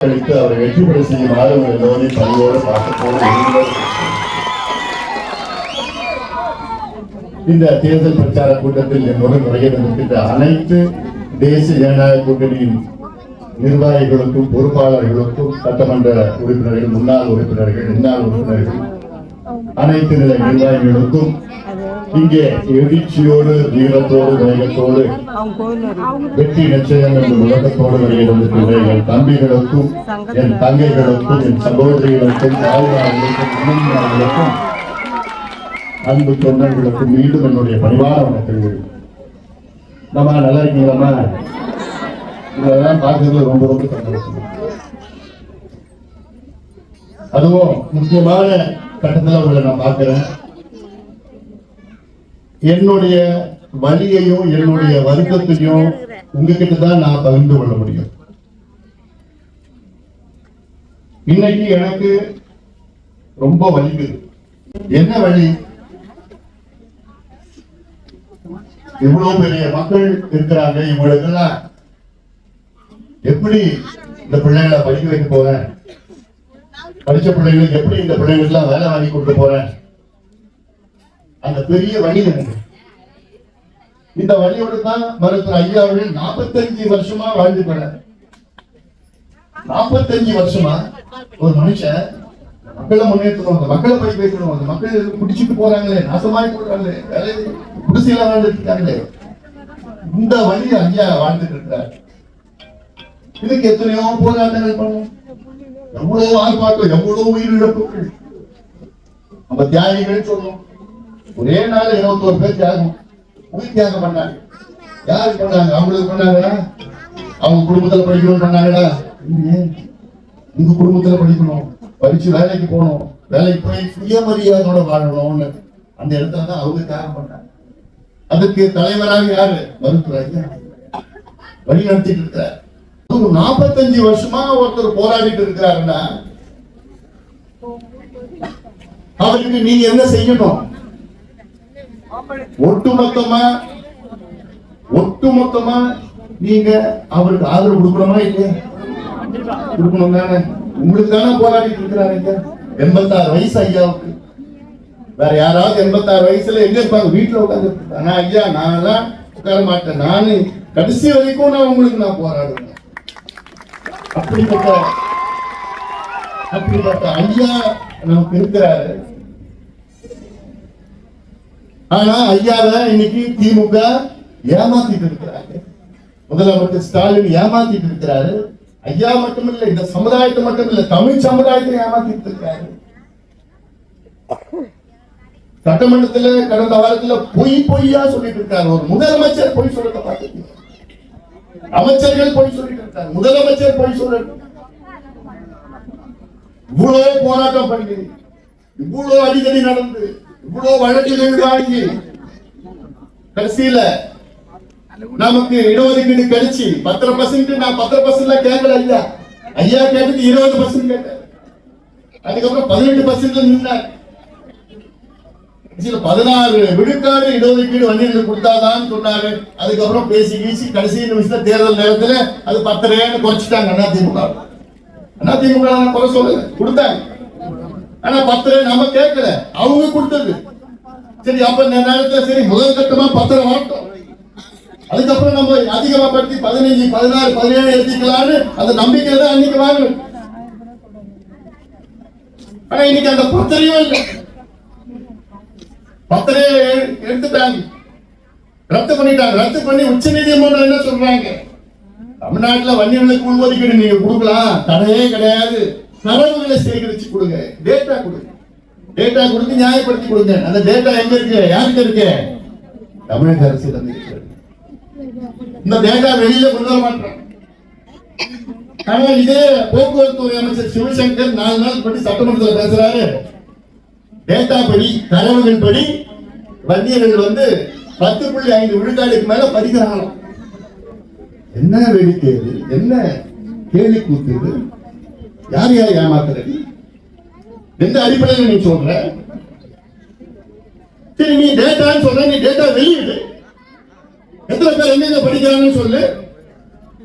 அவரை வெற்றி பெற செய்யுமாறு எல்லோரையும் பணியோடு பார்க்க இந்த தேர்தல் பிரச்சார கூட்டத்தில் என்னுடன் நுழைந்திருக்கின்ற அனைத்து தேசிய ஜனநாயக கூட்டணியின் நிர்வாகிகளுக்கும் பொறுப்பாளர்களுக்கும் சட்டமன்ற உறுப்பினர்கள் முன்னாள் உறுப்பினர்கள் அனைத்து நிலை நிர்வாகிகளுக்கும் இங்கே எழுச்சியோடு வீரத்தோடு வேகத்தோடு வெற்றி நிச்சயம் என்ற முழக்கத்தோடு வருகின்ற என் தம்பிகளுக்கும் என் தங்கைகளுக்கும் என் சகோதரிகளுக்கும் தாய்மார்களுக்கும் அன்பு தொண்டர்களுக்கும் மீண்டும் என்னுடைய பணிவான வணக்கங்கள். நம்ம நல்லா இருக்கீங்களா? இதெல்லாம் பார்க்கறது ரொம்ப ரொம்ப சந்தோஷம். அதுவும் முக்கியமான கட்டத்தில் உங்களை நான் பார்க்கிறேன். என்னுடைய வலியையும் என்னுடைய வருத்தத்தையும் உங்ககிட்ட தான் நான் பகிர்ந்து கொள்ள முடியும். இன்னைக்கு எனக்கு ரொம்ப வலிக்குது. என்ன வலி? இவ்வளவு பெரிய மக்கள் இருக்கிறாங்க. இவங்களுக்கெல்லாம் எப்படி இந்த பிள்ளைகளை படிக்க வைக்க போறேன்? படிச்ச பிள்ளைங்களுக்கு எப்படி இந்த பிள்ளைங்களுக்கு எல்லாம் வேலை வாங்கி கொடுக்க போறேன்? அந்த பெரிய வழி எனக்கு. இந்த வழியோடு தான் மருத்துவர் ஐயா அவர்கள் 45 வருஷமா வாழ்ந்து போற. 45 வருஷமா ஒரு மனுஷன் மக்களை முன்னேற்றணும், அந்த மக்களை படிக்க வைக்கணும், அந்த மக்கள் குடிச்சிட்டு போறாங்களே, நாசமாய் போடுறாங்களே, வேலை குடிசையில வாழ்ந்துட்டு இருக்காங்களே, இந்த வழி ஐயா வாழ்ந்துட்டு இருக்கிறார். இதுக்கு எத்தனையோ போராட்டங்கள் பண்ணும், எவ்வளவு ஆர்ப்பாட்டம், எவ்வளவு உயிரிழப்புகள். நம்ம தியாகிகள் சொல்லுவோம். ஒரே நாள் 21 பேர் தியாகம், உயிர் தியாகம் பண்ணாங்க. யாரு பண்ணாங்க? அவங்களுக்கு பண்ணாங்களா? அவங்க குடும்பத்துல படிக்கணும் பண்ணாங்களா? உங்க குடும்பத்துல படிக்கணும், படிச்சு வேலைக்கு போகணும், வேலைக்கு போய் சுயமரியாதையோட வாழணும்னு அந்த இடத்துல தான் அவங்க தியாகம் பண்ணாங்க. அதுக்கு தலைவராக யாரு? மருத்துவர் ஐயா வழி நடத்திட்டு இருக்கிறார். 45 வருஷமா ஒருத்தர் போராடிட்டு இருக்கிறாருன்னா அவருக்கு நீங்க என்ன செய்யணும்? ஒட்டுமொத்தமா நீங்க அவருக்கு ஆதரவு கொடுக்கணுமா இல்லையா? கொடுக்கணும் தானே. உங்களுக்கு தானே போராடிட்டு இருக்கிறாரு. 86 வயசு ஐயாவுக்கு. வேற யாராவது 86 வயசுல எங்க இருப்பாங்க? வீட்டுல உட்கார்ந்து. ஆனா ஐயா நான் உட்கார மாட்டேன், நானு கடைசி வரைக்கும் நான் உங்களுக்கு நான் போராடுவேன். அப்படிப்பட்ட ஐயா நமக்கு இருக்கிறாரு. ஆனா ஐயாவை இன்னைக்கு திமுக ஏமாத்திட்டு இருக்கிறாங்க. முதலமைச்சர் ஸ்டாலின் ஏமாத்திட்டு இருக்கிறாரு. ஐயா மட்டும் இல்ல, இந்த சமுதாயத்தை மட்டும் இல்ல, தமிழ் சமுதாயத்தை ஏமாத்திட்டு இருக்காரு. சட்டமன்றத்துல கடந்த வாரத்துல பொய்யா சொல்லிட்டு இருக்காரு. ஒரு முதலமைச்சர் பொய் சொல்றத பார்த்து அமைச்சர்கள் பொய் சொல்லிட்டு இருக்காரு. முதலமைச்சர் பொய் சொல்ற. இவ்வளவு போராட்டம் பண்ணி, இவ்வளவு அடிக்கடி நடந்து, இவ்வளவு வழக்குகள் வாங்கி கடைசியில நமக்கு இடஒதுக்கீடு கிடைச்சி 10%. நான் 10% கேட்கல ஐயா. ஐயா கேட்டது 20% கேட்டார். அதுக்கப்புறம் 18% நின்றார். 16 விழுக்காடு இடஒதுக்கீடு வண்டியில் கொடுத்தாதான் சொன்னாரு. அதுக்கப்புறம் பேசி கடைசி நிமிஷத்துல தேர்தல் நேரத்துல அது 10% குறைச்சிட்டாங்க. அதிமுக குறை சொல்ல கொடுத்தாங்க. ஆனா 10 நம்ம கேட்கல, அவங்க கொடுத்தது. சரி, அப்ப இந்த நேரத்துல சரி முதல் கட்டமா 10 வரட்டும், அதுக்கப்புறம் நம்ம அதிகமா படுத்தி 15, 16, 17 எடுத்துக்கலான்னு அந்த நம்பிக்கை தான் அன்னைக்கு வாங்கணும். ஆனா இன்னைக்கு அந்த 10 இல்லை. 10 எடுத்துட்டாங்க, ரத்து பண்ணிட்டாங்க. ரத்து பண்ணி உச்ச நீதிமன்றம் என்ன சொல்றாங்க? தமிழ்நாட்டுல வன்னியர்களுக்கு உள்ஒதுக்கீடு நீங்க கொடுக்கலாம், தடையே கிடையாது. தரவுகளை சேகரிச்சு கொடுங்க, டேட்டா கொடுங்க, டேட்டா கொடுத்து நியாயப்படுத்தி கொடுங்க. அந்த டேட்டா எங்க இருக்கு? யாருக்கு இருக்கு? தமிழக அரசு இருக்கு. இந்த டேட்டா வெளியில கொண்டு வர மாட்டாங்க. ஆனா இதே போக்குவரத்து அமைச்சர் சிவசங்கர் 4 நாள் படி சட்டமன்றத்தில் பேசுறாரு. டேட்டா படி, தரவுகள் படி வன்னியர்கள் 10.5 விழுக்காடுக்கு மேல படிக்கிறாங்க. என்ன வேடிக்கை, என்ன கேள்வி கூத்துது? யார் ஏமாத்துறது? எந்த அடிப்படையில் நீ சொல்ற? சரி, நீ டேட்டான்னு சொல்ற, நீ டேட்டா வெளியிடு. எத்தனை பேர் எங்க படிக்கிறாங்கன்னு சொல்லு,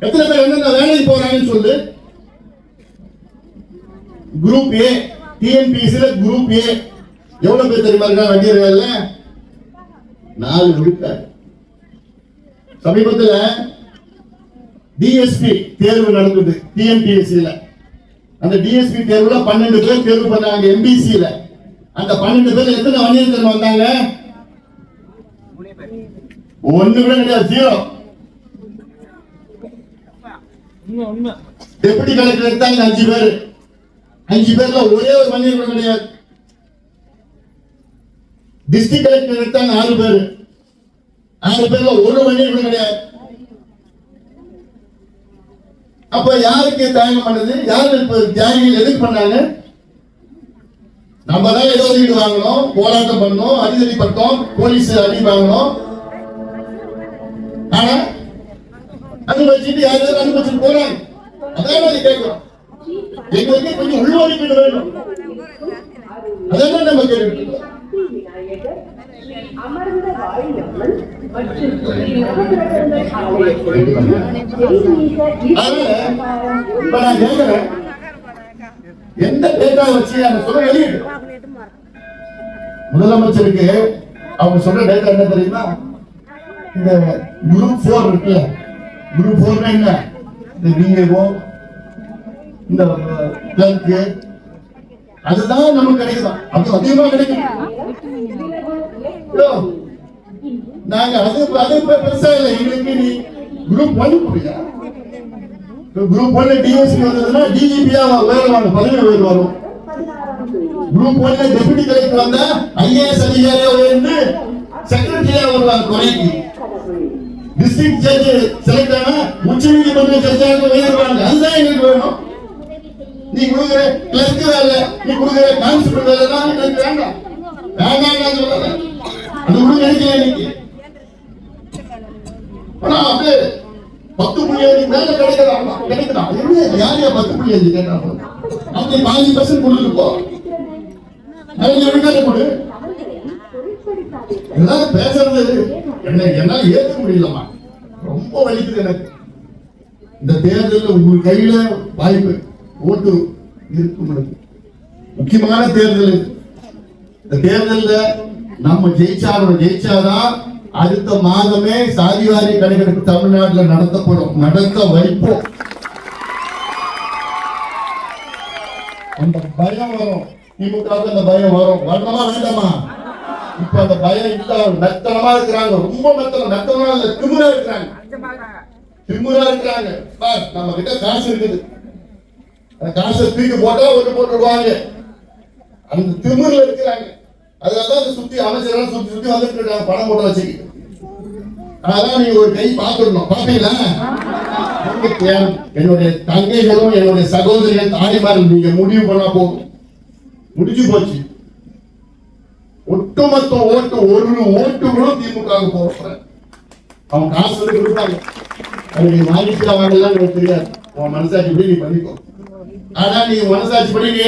எத்தனை பேர் எங்க வேலைக்கு போறாங்கன்னு சொல்லு. குரூப் ஏ, டிஎன்பிஎஸ்சில குரூப் ஏ எவ்வளவு பேர் தெரியுமா இருக்கா வண்டியர்கள்ல? 4 விழுக்காடு. சமீபத்தில் டிஎஸ்பி தேர்வு நடந்தது டிஎன்பிஎஸ்சில. அந்த டிஎஸ்பி தேர்வுல 12 பேர் தேர்வு பண்ணாங்க எம்பிசில. அந்த 12 பேர் எத்தனை வண்டியர்கள் வந்தாங்க? ஒண்ணு கூட கிடையாது, 0. டெபுட்டி கலெக்டர் எடுத்தாங்க 5 பேர். 5 பேர்ல ஒரே ஒரு வண்டியர் கூட கிடையாது. டிஸ்ட்ரிக்ட் கலெக்டர் எடுத்தாங்க 6 பேர். 6 பேர்ல ஒரு வண்டியர் கூட கிடையாது. அப்ப யாருக்கு தியாகம் பண்ணது? யாரு தியாகிகள் எதுக்கு பண்ணாங்க? நம்ம தான் ஏதோ வீடு வாங்கணும், போராட்டம் பண்ணோம், அடிதடி பட்டோம், போலீஸ் அடி வாங்கணும். ஆனா அனுமதிச்சுட்டு யாரும் அனுமதிச்சுட்டு போறாங்க. அதான் கேட்கிறோம். எங்களுக்கு கொஞ்சம் உள்வாங்கிட்டு வேணும். அதான் நம்ம கேட்கிறோம். எந்த டேட்டா வச்சு அந்த சொல்ல வெளியிடு. முதலமைச்சருக்கு அவங்க சொல்ற டேட்டா என்ன தெரியுமா? இந்த குரூப் 4 இருக்குல்ல, குரூப் 4 என்ன? இந்த விஏஓ, இந்த கிளர்க், அதுதான் நமக்கு கிடைக்குதான். அது அதிகமா கிடைக்கும். நாங்க அது பெருசா இல்லை எங்களுக்கு. நீ குரூப் 1 புரியா? குரூப் 1 டிஎஸ்பி வந்ததுன்னா டிஜிபியா உயர்வாங்க, பதவி உயர்வு வரும். குரூப் 1 டெபுட்டி கலெக்டர் வந்தா ஐஏஎஸ் அதிகாரியா உயர்ந்து செக்ரட்டரியா வருவாங்க குறைக்கு. டிஸ்ட்ரிக்ட் ஜட்ஜ் செலக்ட் ஆனா உச்ச நீதிமன்ற ஜட்ஜாக உயர்வாங்க. அதுதான் எங்களுக்கு வேணும். நீ கொடுக்குற கிளர்க் வேலை, நீ கொடுக்குற கான்ஸ்டபிள் வேலை தான் எனக்கு வேண்டாம். வேண்டாம் சொல்லல, அது கூட நினைக்கல இன்னைக்கு. ஆனா அப்படியே 10.5 மேல கிடைக்கலாம். யார் 10.5 கேட்டாங்க? அவங்க 40% கொடுத்துருப்போ. கொடு. இதெல்லாம் பேசுறது என்னால ஏற்க முடியலமா. ரொம்ப வலிக்குது எனக்கு. இந்த தேர்தலில் உங்க கையில வாய்ப்பு ஓட்டு இருக்கும். முக்கியமான தேர்தல். இந்த தேர்தலில் நம்ம ஜெயிச்சாதான் அடுத்த மாதமே சாதிவாரி கணக்கெடுப்பு தமிழ்நாட்டில் நடத்தப்படும். நடத்த வைப்போம். அந்த பயம் வரும். திமுக அந்த பயம் வரும். வரணுமா வேண்டாமா? இப்ப அந்த பயம் இல்ல. மெத்தனமா இருக்கிறாங்க. ரொம்ப மெத்தனமா இல்ல, திமுறா இருக்கிறாங்க. நம்ம கிட்ட காசு இருக்குது. அந்த காசை தூக்கி போட்டா ஓட்டு போட்டுடுவாங்க. அந்த திமுறல இருக்கிறாங்க. அதனாலதான் சுத்தி அமைச்சர்கள் சுத்தி வந்துட்டு இருக்காங்க பணம் போட்டு வச்சுக்கிட்டு. அதான் நீங்க ஒரு கை பார்த்துடணும். பாப்பீங்களா? என்னுடைய தங்கைகளும் என்னுடைய சகோதரிகள் தாய்மார்கள் நீங்க முடிவு பண்ணா போதும். முடிஞ்சு போச்சு. ஒட்டுமொத்த ஓட்டு ஒரு ஓட்டு கூட திமுக போற. அவங்க காசு வந்து கொடுத்தாங்க. நீ வாங்கிட்டு வாங்கலாம் எனக்கு தெரியாது. உன் மனசாட்சி படி நீ பண்ணிக்கோ. ஆனா நீ மனசாட்சி படி நீ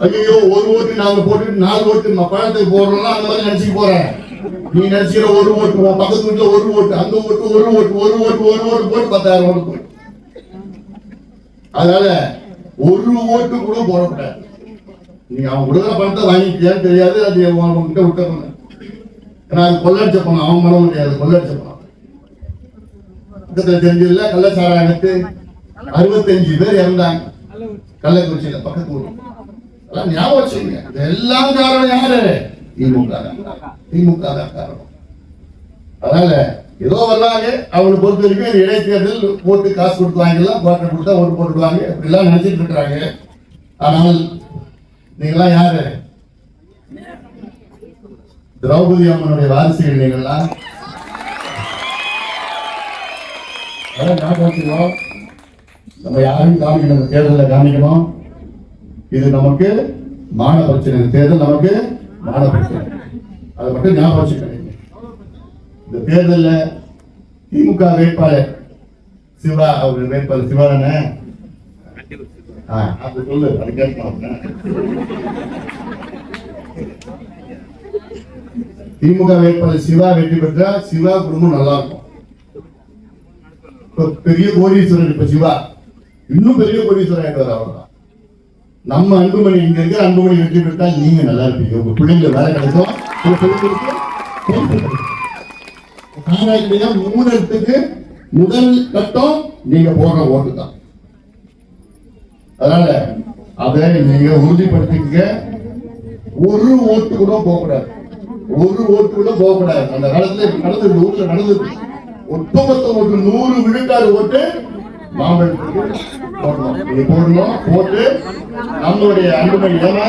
ஐயோ ஒரு ஓட்டு நாங்க போட்டு 4 ஓட்டு பழத்துக்கு போடுறோம்னா அந்த மாதிரி நினைச்சுட்டு போற. நீ நினைச்சுக்கிற ஒரு ஓட்டு, உன் பக்கத்து வீட்டுல ஒரு ஓட்டு, அந்த ஓட்டு ஒரு ஓட்டு போட்டு 10,000 ஓட்டு போட்டு. அதனால ஒரு ஓட்டு கூட போடக்கூடாது. நீங்க அவன் கொடுக்குற பணத்தை வாங்கிட்டியான்னு தெரியாது. அது அவங்ககிட்ட விட்டுறணும். ஏன்னா அது கொள்ளடிச்ச பணம். அவன் மனம் முடியாது, கொள்ளடிச்ச பணம். பக்கத்துல தெரிஞ்சதுல கள்ளச்சாராயத்து 65 பேர் இறந்தாங்க கள்ளக்குறிச்சியில, பக்கத்து ஊர். அதெல்லாம் ஞாபகம் வச்சுங்க. எல்லாம் காரணம் யாரு? திமுக தான் காரணம். அதனால ஏதோ வர்றாங்க. அவங்களை பொறுத்த வரைக்கும் இடைத்தேர்தல் போட்டு காசு கொடுத்து வாங்கிடலாம், குவார்டர் கொடுத்தா ஓட்டு போட்டுடுவாங்க, அப்படிலாம் நினைச்சிட்டு இருக்கிறாங்க. ஆனால் நீங்களாம் யாரு? திரௌபதி அம்மனுடைய வாரிசுகள் நீங்கள்லாம். நம்ம யாரும் காமிக்கணும். தேர்தலில் காமிக்கணும். இது நமக்கு மான பிரச்சனை. தேர்தல் நமக்கு மான பிரச்சனை. அதை மட்டும் ஞாபகம் வச்சுக்கணும். இந்த தேர்தலில் திமுக வேட்பாளர் சிவா, அவர் வேட்பாளர் சிவாதானே? அது சொல்லு, அது கேட்கணும். திமுக வேட்பாளர் சிவா வெற்றி பெற்றா சிவா குடும்பம் நல்லா இருக்கும். பெரிய கோடீஸ்வரர். இப்ப சிவா இன்னும் பெரிய கோடீஸ்வரர் ஆயிட்டு வர. அவ்வளவுதான். நம்ம அன்புமணி இங்க இருக்கிற அன்புமணி வெற்றி பெற்றால் நீங்க நல்லா இருப்பீங்க, உங்க பிள்ளைங்க வேலை கிடைக்கும், உங்க பிள்ளைங்களுக்கு மூணத்துக்கு முதல் கட்டம் நீங்க போடுற ஓட்டு தான். அதனால அதை நீங்க உறுதிப்படுத்திக்க. ஒரு ஓட்டு கூட போகக்கூடாது, ஒரு ஓட்டு கூட போகக்கூடாது. அந்த காலத்துல நடந்தது, ஊர்ல நடந்தது. ஒட்டுமொத்த ஓட்டு 100 விழுக்காடு ஓட்டு மாம்பழத்துக்கு போடணும். நீங்க போடணும். போட்டு நம்மளுடைய அன்புமணி, ஏன்னா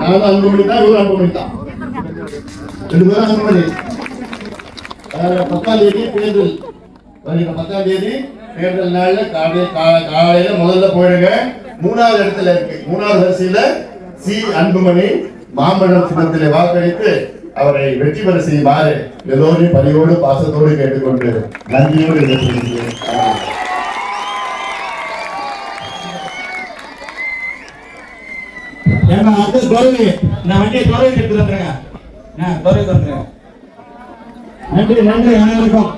நானும் அன்புமணி தான், இவரும் அன்புமணி தான், 2 பேரும் அன்புமணி. 10ஆம் தேதி தேர்தல், 10ஆம் தேதி தேர்தல் நாள்ல காலையில முதல்ல போயிடுங்க. 3வது இடத்துல இருக்கு, 3வது வரிசையில சி அன்புமணி மாம்பழம் சின்னத்திலே வாக்களித்து அவரை வெற்றி பெற செய்யுமாறு எல்லோரையும் பணியோடு பாசத்தோடு கேட்டுக்கொண்டு நன்றியோடு எதிர்க்கிறேன். நன்றி நன்றி அனைவருக்கும்.